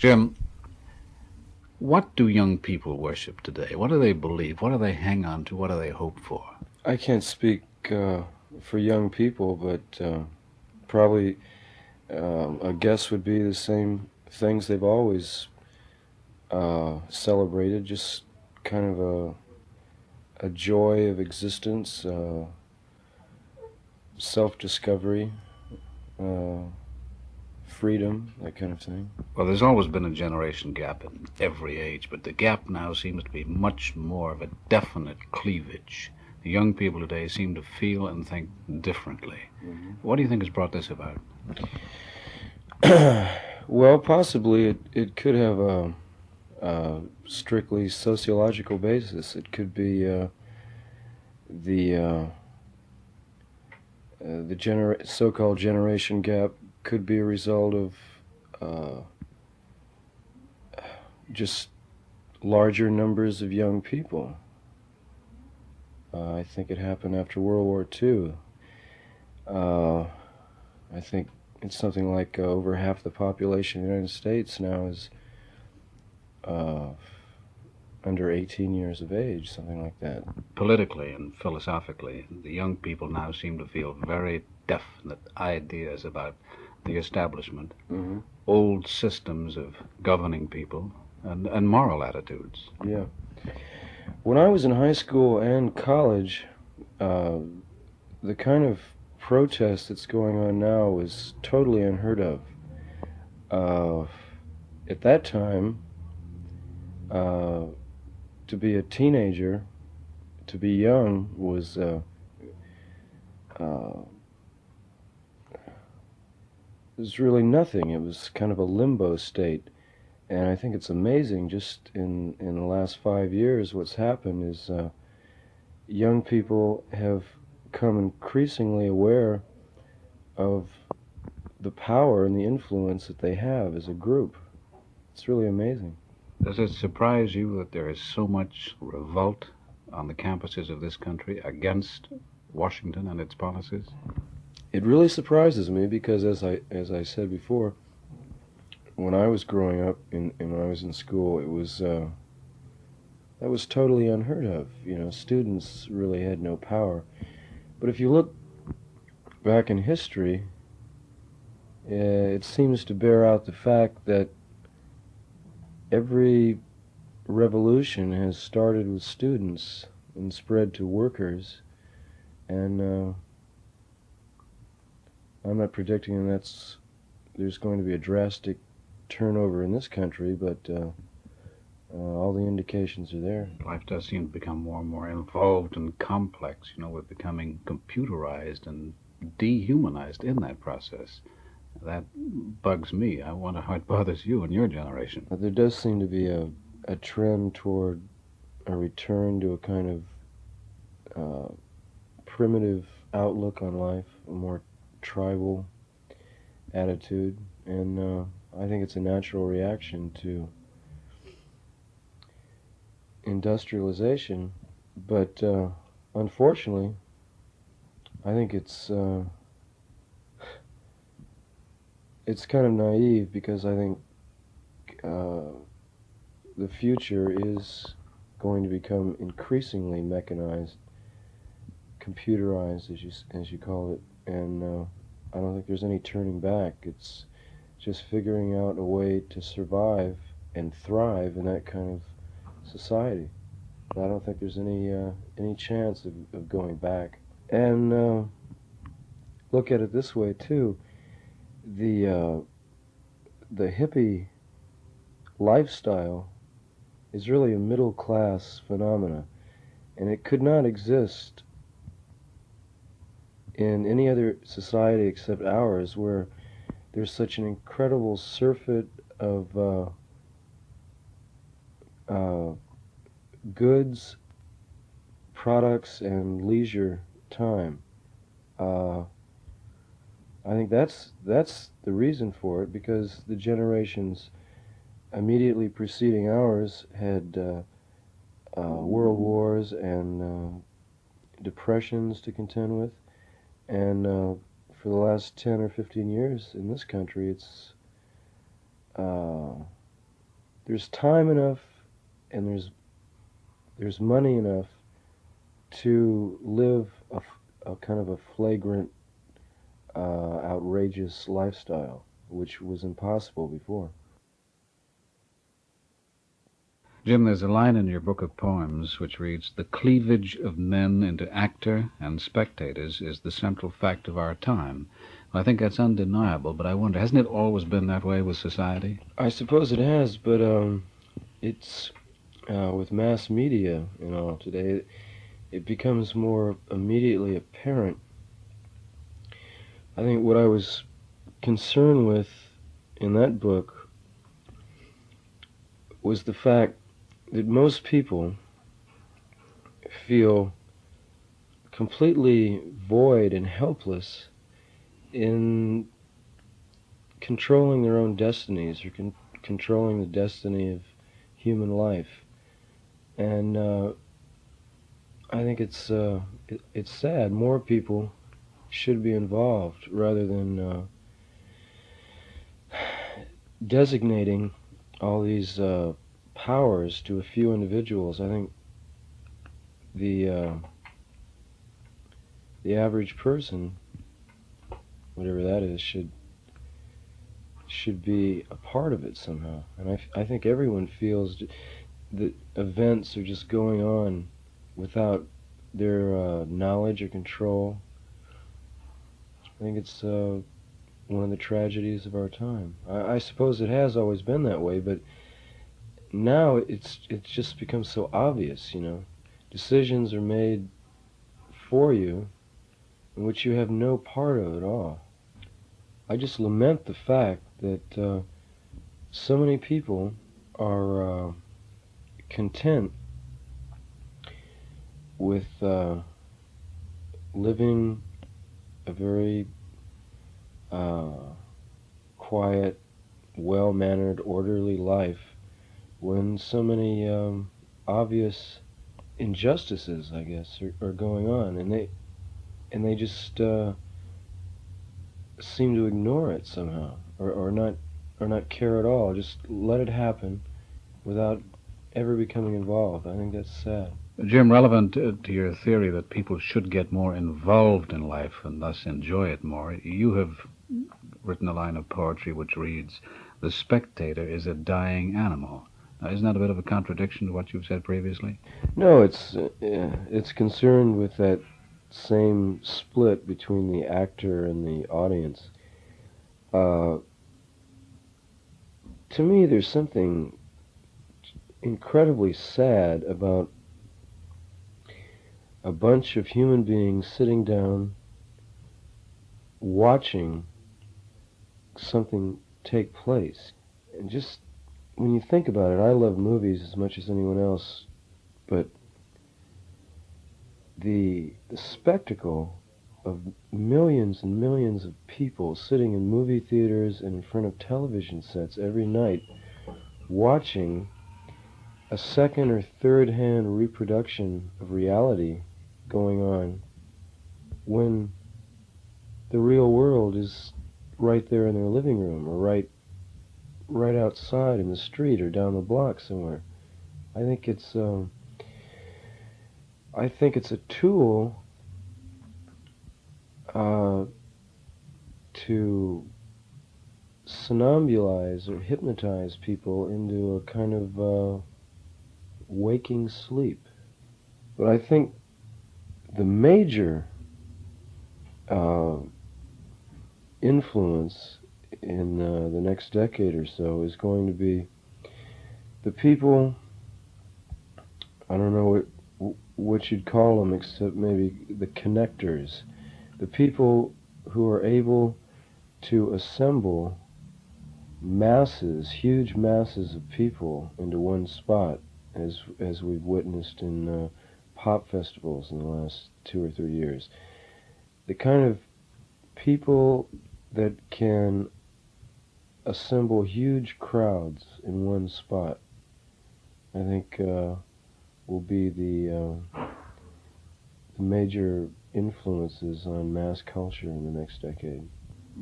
Jim, what do young people worship today? What do they believe? What do they hang on to? What do they hope for? I can't speak for young people, but probably a guess would be the same things they've always celebrated, just kind of a joy of existence, self-discovery, uh, freedom, that kind of thing. Well, there's always been a generation gap in every age, but the gap now seems to be much more of a definite cleavage. The young people today seem to feel and think differently. Mm-hmm. What do you think has brought this about? Well, possibly it could have a strictly sociological basis. It could be the so-called generation gap could be a result of just larger numbers of young people. I think it happened after World War II. I think it's something like over half the population of the United States now is under 18 years of age, something like that. Politically and philosophically, the young people now seem to feel very definite ideas about the establishment, Mm-hmm. old systems of governing people, and moral attitudes. Yeah. When I was in high school and college, the kind of protest that's going on now was totally unheard of. At that time, to be a teenager, to be young, was really nothing. It was kind of a limbo state. And I think it's amazing just in the last 5 years what's happened is young people have become increasingly aware of the power and the influence that they have as a group. It's really amazing. Does it surprise you that there is so much revolt on the campuses of this country against Washington and its policies? It really surprises me because, as I said before, when I was growing up and when I was in school, it was that was totally unheard of. You know, students really had no power. But if you look back in history, it seems to bear out the fact that every revolution has started with students and spread to workers, and I'm not predicting there's going to be a drastic turnover in this country, but all the indications are there. Life does seem to become more and more involved and complex. You know, we're becoming computerized and dehumanized in that process. That bugs me. I wonder how it bothers you and your generation. There does seem to be a trend toward a return to a kind of primitive outlook on life, a more tribal attitude, and I think it's a natural reaction to industrialization, but unfortunately, I think it's kind of naive because I think the future is going to become increasingly mechanized, computerized, as you call it, and I don't think there's any turning back. It's just figuring out a way to survive and thrive in that kind of society. I don't think there's any chance of going back. And look at it this way too: the hippie lifestyle is really a middle class phenomena, and it could not exist in any other society except ours, where there's such an incredible surfeit of goods, products, and leisure time. I think that's the reason for it, because the generations immediately preceding ours had world wars and depressions to contend with, and for the last 10 or 15 years in this country, it's there's time enough and there's money enough to live a kind of a flagrant, outrageous lifestyle, which was impossible before. Jim, there's a line in your book of poems which reads, "The cleavage of men into actor and spectators is the central fact of our time." Well, I think that's undeniable, but I wonder, hasn't it always been that way with society? I suppose it has, but it's with mass media and all today, it becomes more immediately apparent. I think what I was concerned with in that book was the fact that most people feel completely void and helpless in controlling their own destinies or controlling the destiny of human life. And I think it's sad. More people should be involved rather than designating all these powers to a few individuals. I think the average person, whatever that is, should be a part of it somehow. And I think everyone feels that events are just going on without their knowledge or control. I think it's one of the tragedies of our time. I suppose it has always been that way, but now it's just become so obvious, you know. Decisions are made for you in which you have no part of at all. I just lament the fact that so many people are content with living a very quiet, well-mannered, orderly life when so many obvious injustices, I guess, are going on, and they just seem to ignore it somehow, or not care at all. Just let it happen without ever becoming involved. I think that's sad. Jim, relevant to your theory that people should get more involved in life and thus enjoy it more, you have written a line of poetry which reads, "The spectator is a dying animal." Now, isn't that a bit of a contradiction to what you've said previously? No, it's concerned with that same split between the actor and the audience. To me, there's something incredibly sad about a bunch of human beings sitting down watching something take place. And just when you think about it, I love movies as much as anyone else, but the spectacle of millions and millions of people sitting in movie theaters and in front of television sets every night watching a second or third hand reproduction of reality going on when the real world is right there in their living room or right outside in the street or down the block somewhere. I think it's a tool to somnambulize or hypnotize people into a kind of waking sleep. But I think the major influence in the next decade or so is going to be the people, I don't know what you'd call them except maybe the connectors, the people who are able to assemble masses, huge masses of people into one spot, as we've witnessed in pop festivals in the last 2 or 3 years. The kind of people that can assemble huge crowds in one spot, I think will be the major influences on mass culture in the next decade.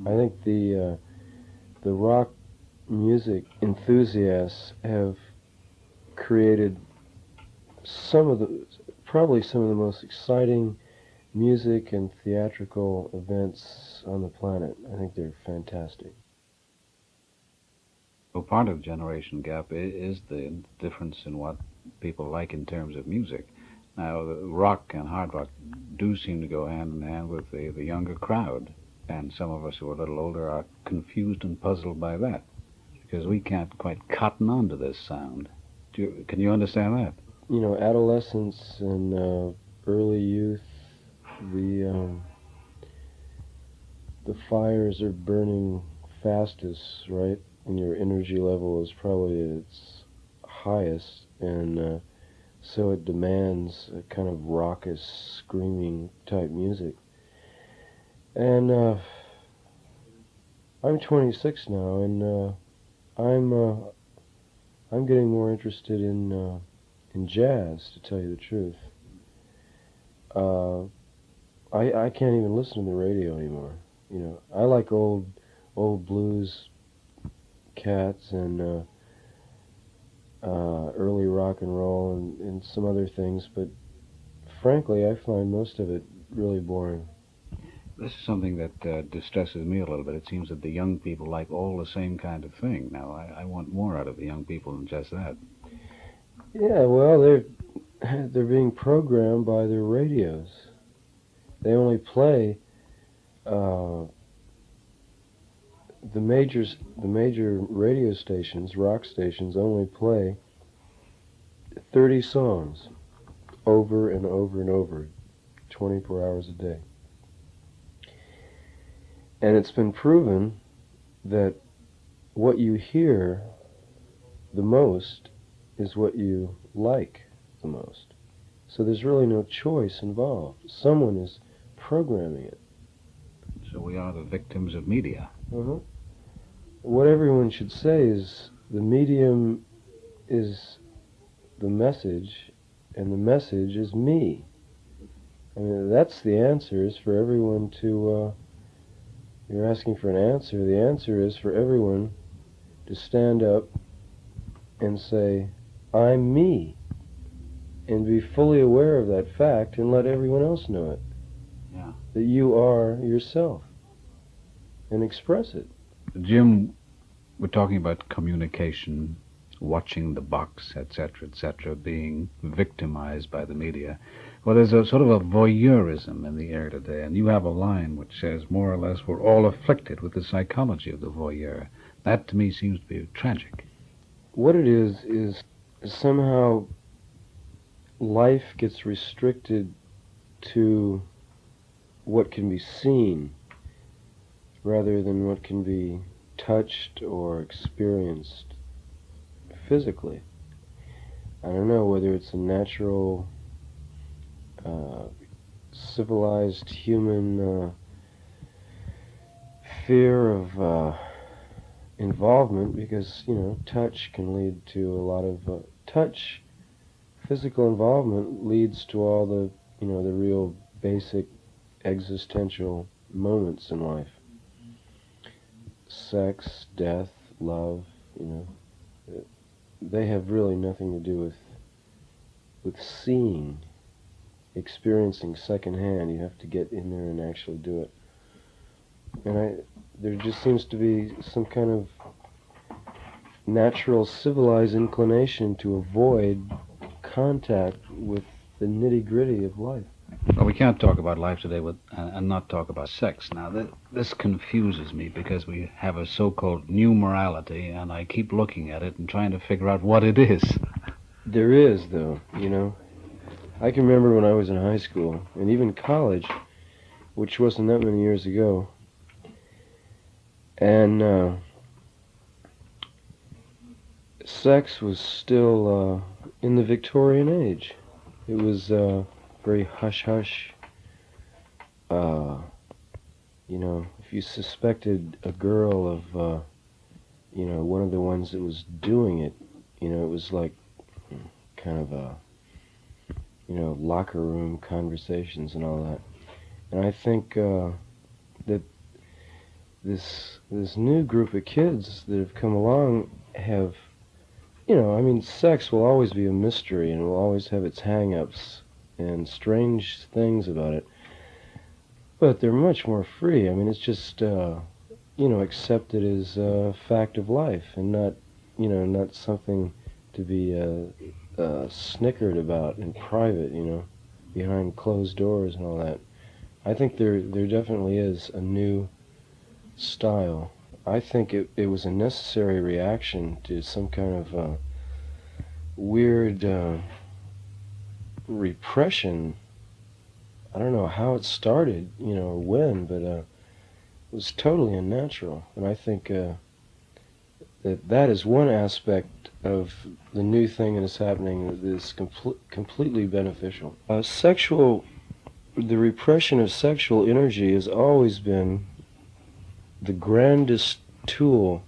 I think the rock music enthusiasts have created some of the, probably some of the most exciting music and theatrical events on the planet. I think they're fantastic. Well, part of the generation gap is the difference in what people like in terms of music. Now, the rock and hard rock do seem to go hand in hand with the younger crowd, and some of us who are a little older are confused and puzzled by that because we can't quite cotton on to this sound. Can you understand that? You know, adolescence and early youth, the the fires are burning fastest, right? And your energy level is probably at its highest, and so it demands a kind of raucous, screaming type music. And I'm 26 now, and I'm uh, I'm getting more interested in jazz, to tell you the truth. Uh, I can't even listen to the radio anymore. You know, I like old blues cats and early rock and roll and some other things, but frankly, I find most of it really boring. This is something that distresses me a little bit. It seems that the young people like all the same kind of thing. Now, I want more out of the young people than just that. Yeah, well, they're being programmed by their radios. They only play uh, the major radio stations, rock stations, only play 30 songs over and over and over, 24 hours a day. And it's been proven that what you hear the most is what you like the most. So there's really no choice involved. Someone is programming it. So we are the victims of media. Uh-huh. What everyone should say is the medium is the message, and the message is me. I mean, that's the answer, is for everyone to, you're asking for an answer. The answer is for everyone to stand up and say, I'm me, and be fully aware of that fact and let everyone else know it. Yeah. That you are yourself, and express it. Jim, we're talking about communication, watching the box, etc., being victimized by the media. Well, there's a sort of a voyeurism in the air today, and you have a line which says, more or less, we're all afflicted with the psychology of the voyeur. That, to me, seems to be tragic. What it is somehow life gets restricted to what can be seen rather than what can be touched or experienced physically. I don't know whether it's a natural, civilized human fear of involvement, because, you know, touch can lead to a lot of physical involvement leads to all the, you know, the real basic existential moments in life. Sex, death, love, you know, they have really nothing to do with seeing, experiencing secondhand. You have to get in there and actually do it. And there just seems to be some kind of natural civilized inclination to avoid contact with the nitty-gritty of life. Well, we can't talk about life today and not talk about sex. Now, this confuses me because we have a so-called new morality, and I keep looking at it and trying to figure out what it is. There is, though, you know. I can remember when I was in high school, and even college, which wasn't that many years ago, and sex was still in the Victorian age. It was very hush-hush. You know, if you suspected a girl of, you know, one of the ones that was doing it, you know, it was like kind of a, you know, locker room conversations and all that. And I think that this new group of kids that have come along have, I mean, sex will always be a mystery and will always have its hang-ups and strange things about it. But they're much more free. I mean, it's just, accepted as a fact of life and not something to be snickered about in private, behind closed doors and all that. I think there definitely is a new style. I think it was a necessary reaction to some kind of weird repression. I don't know how it started, or when, but it was totally unnatural. And I think that is one aspect of the new thing that is happening that is completely beneficial. The repression of sexual energy has always been the grandest tool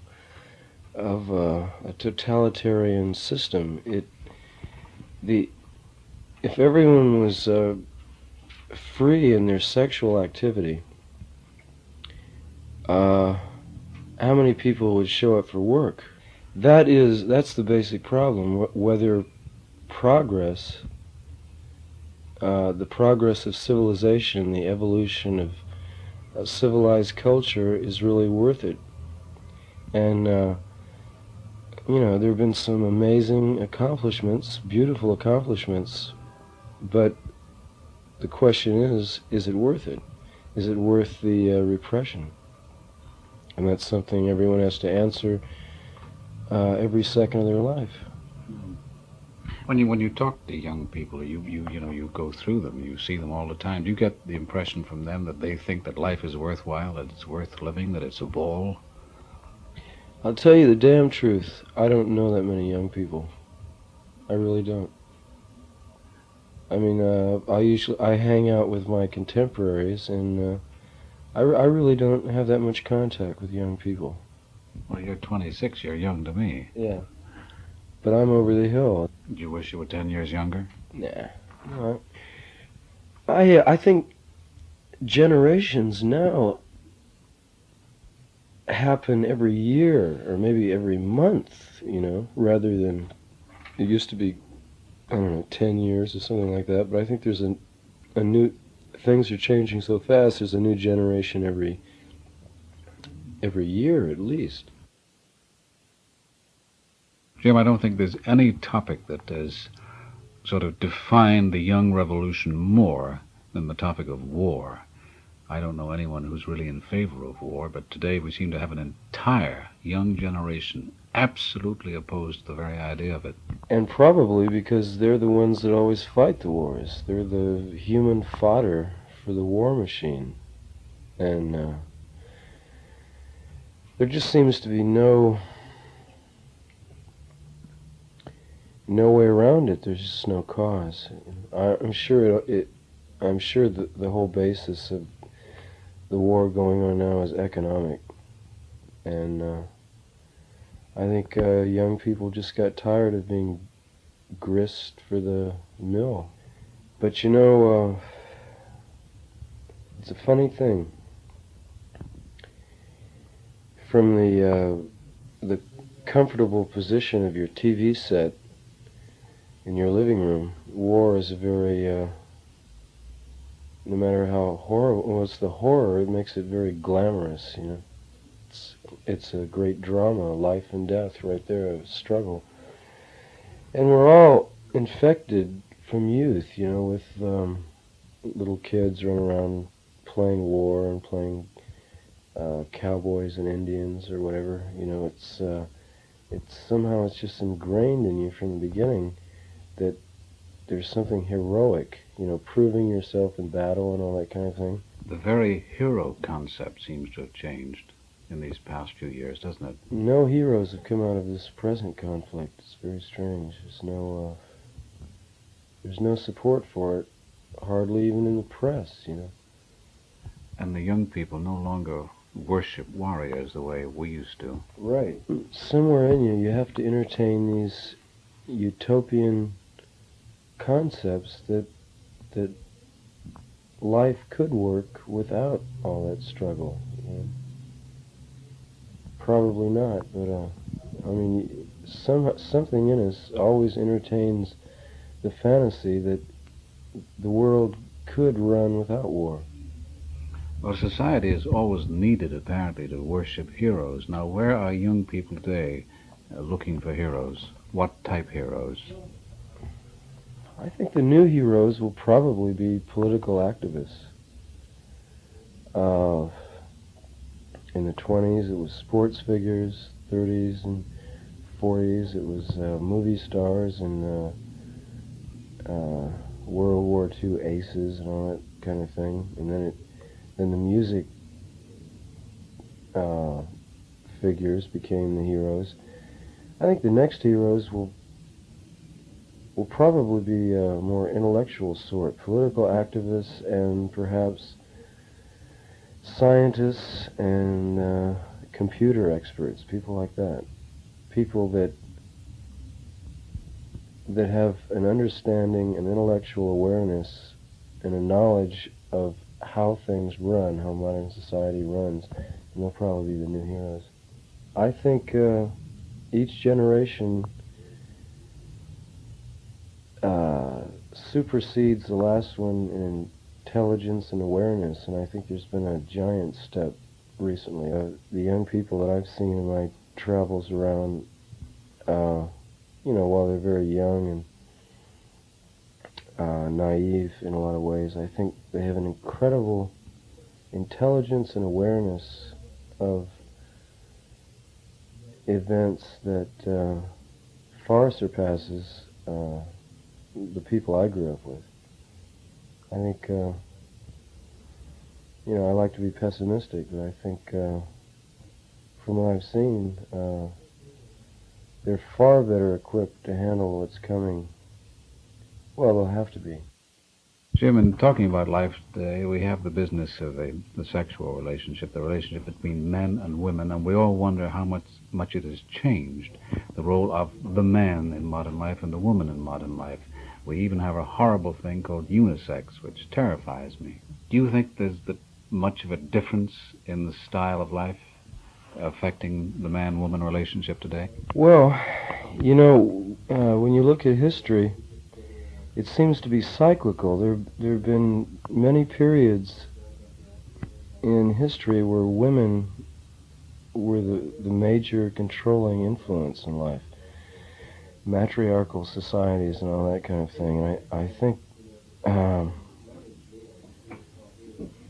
of a totalitarian system. If everyone was free in their sexual activity, how many people would show up for work? That's the basic problem. Whether progress, the progress of civilization, the evolution of civilized culture is really worth it. And there have been some amazing accomplishments, beautiful accomplishments, but the question is it worth it? Is it worth the repression? And that's something everyone has to answer every second of their life. When you talk to young people, you go through them, you see them all the time. Do you get the impression from them that they think that life is worthwhile, that it's worth living, that it's a ball? I'll tell you the damn truth. I don't know that many young people. I really don't. I mean, I hang out with my contemporaries, and I really don't have that much contact with young people. Well, you're 26. You're young to me. Yeah. But I'm over the hill. Do you wish you were 10 years younger? Nah. No. I think generations now happen every year or maybe every month, rather than it used to be, I don't know, 10 years or something like that. But I think there's a new, things are changing so fast, there's a new generation every year at least. Jim, I don't think there's any topic that has sort of defined the young revolution more than the topic of war. I don't know anyone who's really in favor of war, but today we seem to have an entire young generation absolutely opposed to the very idea of it. And probably because they're the ones that always fight the wars. They're the human fodder for the war machine. And there just seems to be no way around it. There's just no cause. I'm sure I'm sure that the whole basis of the war going on now is economic, and I think young people just got tired of being grist for the mill. But it's a funny thing. From the comfortable position of your TV set in your living room, war is a very, no matter how horrible, it's the horror, it makes it very glamorous, It's a great drama, life and death right there, a struggle. And we're all infected from youth, with little kids running around playing war and playing cowboys and Indians or whatever. It's somehow it's just ingrained in you from the beginning that there's something heroic, proving yourself in battle and all that kind of thing. The very hero concept seems to have changed in these past few years, doesn't it? No heroes have come out of this present conflict. It's very strange. There's no support for it, hardly even in the press, And the young people no longer worship warriors the way we used to. Right. Somewhere in you have to entertain these utopian concepts that life could work without all that struggle. probably not, but I mean, something in us always entertains the fantasy that the world could run without war. Well, society has always needed, apparently, to worship heroes. Now, where are young people today looking for heroes? What type heroes? I think the new heroes will probably be political activists. Uh, in the 20s, it was sports figures. 30s and 40s, it was movie stars and World War II aces and all that kind of thing. And then the music figures became the heroes. I think the next heroes will probably be a more intellectual sort, political activists and perhaps scientists and computer experts, people like that. People that have an understanding, an intellectual awareness, and a knowledge of how things run, how modern society runs, and they'll probably be the new heroes. I think each generation supersedes the last one in intelligence and awareness, and I think there's been a giant step recently. The young people that I've seen in my travels around, while they're very young and naive in a lot of ways, I think they have an incredible intelligence and awareness of events that far surpasses the people I grew up with. I think, I like to be pessimistic, but I think from what I've seen, they're far better equipped to handle what's coming. Well, they'll have to be. Jim, in talking about life today, we have the business of the sexual relationship, the relationship between men and women, and we all wonder how much it has changed, the role of the man in modern life and the woman in modern life. We even have a horrible thing called unisex, which terrifies me. Do you think there's much of a difference in the style of life affecting the man-woman relationship today? Well, when you look at history, it seems to be cyclical. There have been many periods in history where women were the major controlling influence in life. Matriarchal societies and all that kind of thing. And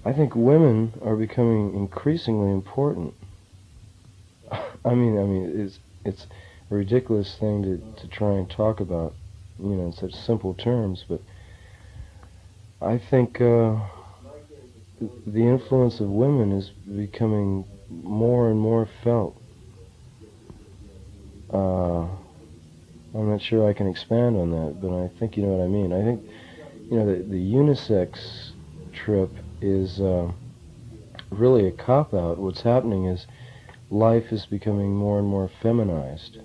I think women are becoming increasingly important. I mean, it's a ridiculous thing to try and talk about, in such simple terms, but I think the influence of women is becoming more and more felt. I'm not sure I can expand on that, but I think you know what I mean. I think, the unisex trip is really a cop-out. What's happening is life is becoming more and more feminized.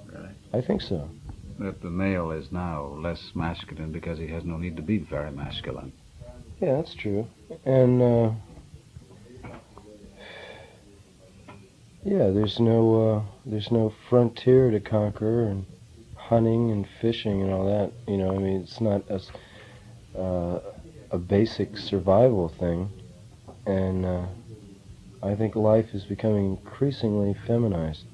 Really? I think so. That the male is now less masculine because he has no need to be very masculine. Yeah, that's true. And there's no frontier to conquer, and hunting and fishing and all that. It's not a basic survival thing, and I think life is becoming increasingly feminized.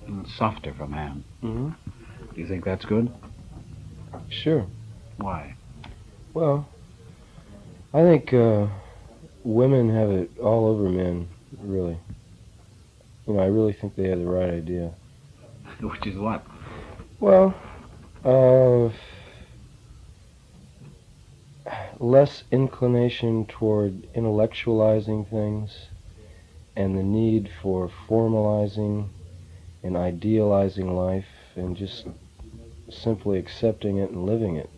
And softer for man. Mm-hmm. Do you think that's good? Sure. Why? Well, I think women have it all over men, really. I really think they have the right idea. Which is what? Well, less inclination toward intellectualizing things and the need for formalizing and idealizing life and just simply accepting it and living it.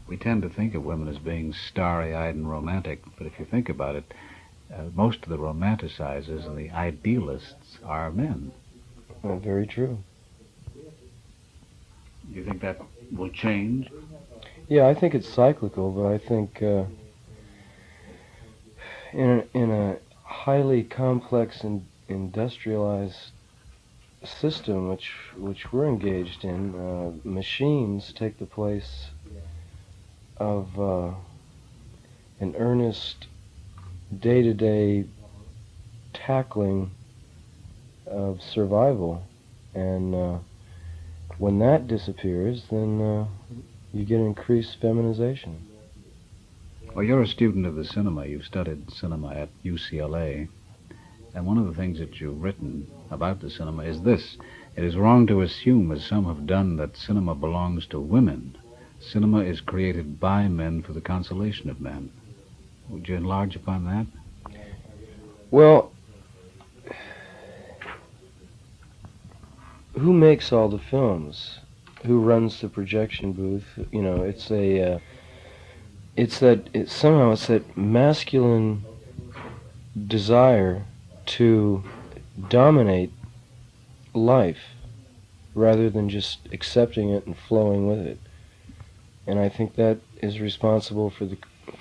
We tend to think of women as being starry-eyed and romantic, but if you think about it, most of the romanticizers and the idealists are men. Very true. Do you think that will change? Yeah, I think it's cyclical, but I think in a highly complex and industrialized system which we're engaged in. Machines take the place of an earnest day-to-day tackling of survival, and when that disappears, then you get increased feminization. Well, you're a student of the cinema. You've studied cinema at UCLA. And one of the things that you've written about the cinema is this. It is wrong to assume, as some have done, that cinema belongs to women. Cinema is created by men for the consolation of men. Would you enlarge upon that? Well, who makes all the films? Who runs the projection booth? You know, it's that masculine desire to dominate life rather than just accepting it and flowing with it. And I think that is responsible for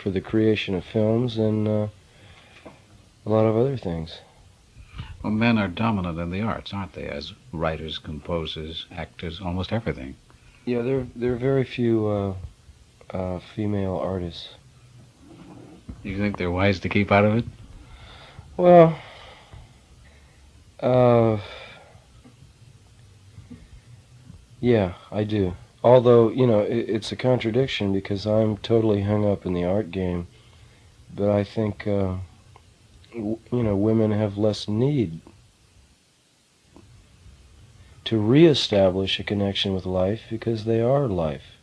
the creation of films and a lot of other things. Well, men are dominant in the arts, aren't they? As writers, composers, actors, almost everything. Yeah, there are very few female artists. You think they're wise to keep out of it? Well, yeah, I do. Although, you know, it's a contradiction because I'm totally hung up in the art game. But I think, you know, women have less need to reestablish a connection with life because they are life.